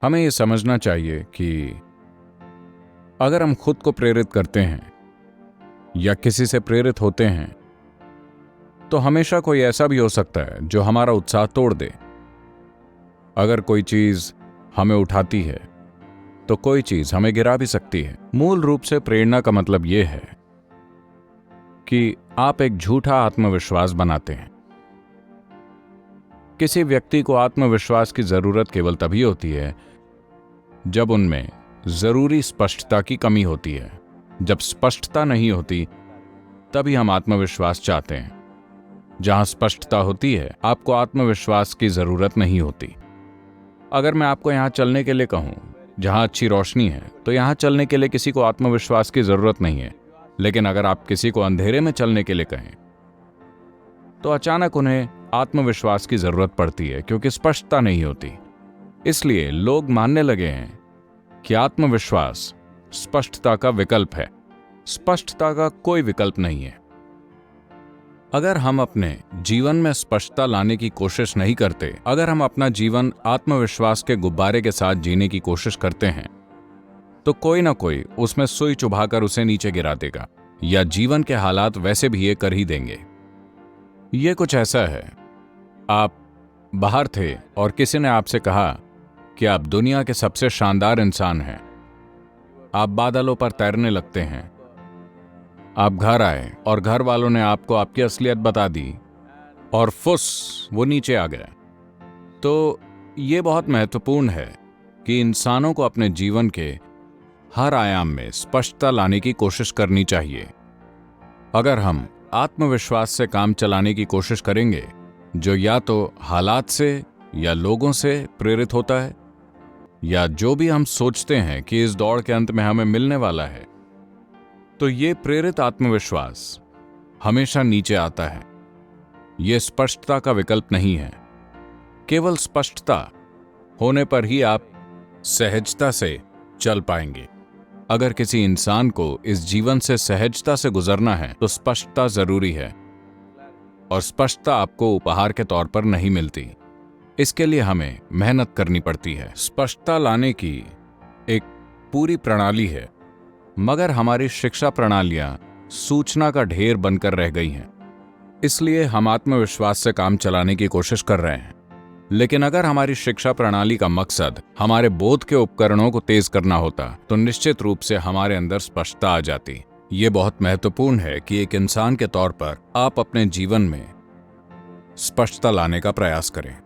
हमें ये समझना चाहिए कि अगर हम खुद को प्रेरित करते हैं या किसी से प्रेरित होते हैं तो हमेशा कोई ऐसा भी हो सकता है जो हमारा उत्साह तोड़ दे। अगर कोई चीज हमें उठाती है तो कोई चीज हमें गिरा भी सकती है। मूल रूप से प्रेरणा का मतलब यह है कि आप एक झूठा आत्मविश्वास बनाते हैं। किसी व्यक्ति को आत्मविश्वास की जरूरत केवल तभी होती है जब उनमें जरूरी स्पष्टता की कमी होती है। जब स्पष्टता नहीं होती तभी हम आत्मविश्वास चाहते हैं। जहां स्पष्टता होती है आपको आत्मविश्वास की जरूरत नहीं होती। अगर मैं आपको यहां चलने के लिए कहूं जहां अच्छी रोशनी है तो यहां चलने के लिए किसी को आत्मविश्वास की जरूरत नहीं है। लेकिन अगर आप किसी को अंधेरे में चलने के लिए कहें तो अचानक उन्हें आत्मविश्वास की जरूरत पड़ती है क्योंकि स्पष्टता नहीं होती। इसलिए लोग मानने लगे हैं कि आत्मविश्वास स्पष्टता का विकल्प है। स्पष्टता का कोई विकल्प नहीं है। अगर हम अपने जीवन में स्पष्टता लाने की कोशिश नहीं करते, अगर हम अपना जीवन आत्मविश्वास के गुब्बारे के साथ जीने की कोशिश करते हैं तो कोई ना कोई उसमें सुई चुभाकर उसे नीचे गिरा देगा या जीवन के हालात वैसे भी ये कर ही देंगे। ये कुछ ऐसा है, आप बाहर थे और किसी ने आपसे कहा कि आप दुनिया के सबसे शानदार इंसान हैं। आप बादलों पर तैरने लगते हैं। आप घर आए और घर वालों ने आपको आपकी असलियत बता दी और फुस वो नीचे आ गया। तो ये बहुत महत्वपूर्ण है कि इंसानों को अपने जीवन के हर आयाम में स्पष्टता लाने की कोशिश करनी चाहिए। अगर हम आत्मविश्वास से काम चलाने की कोशिश करेंगे जो या तो हालात से या लोगों से प्रेरित होता है या जो भी हम सोचते हैं कि इस दौड़ के अंत में हमें मिलने वाला है, तो ये प्रेरित आत्मविश्वास हमेशा नीचे आता है। यह स्पष्टता का विकल्प नहीं है। केवल स्पष्टता होने पर ही आप सहजता से चल पाएंगे। अगर किसी इंसान को इस जीवन से सहजता से गुजरना है तो स्पष्टता जरूरी है और स्पष्टता आपको उपहार के तौर पर नहीं मिलती। इसके लिए हमें मेहनत करनी पड़ती है। स्पष्टता लाने की एक पूरी प्रणाली है, मगर हमारी शिक्षा प्रणालियां सूचना का ढेर बनकर रह गई हैं। इसलिए हम आत्मविश्वास से काम चलाने की कोशिश कर रहे हैं। लेकिन अगर हमारी शिक्षा प्रणाली का मकसद हमारे बोध के उपकरणों को तेज करना होता तो निश्चित रूप से हमारे अंदर स्पष्टता आ जाती। ये बहुत महत्वपूर्ण है कि एक इंसान के तौर पर आप अपने जीवन में स्पष्टता लाने का प्रयास करें।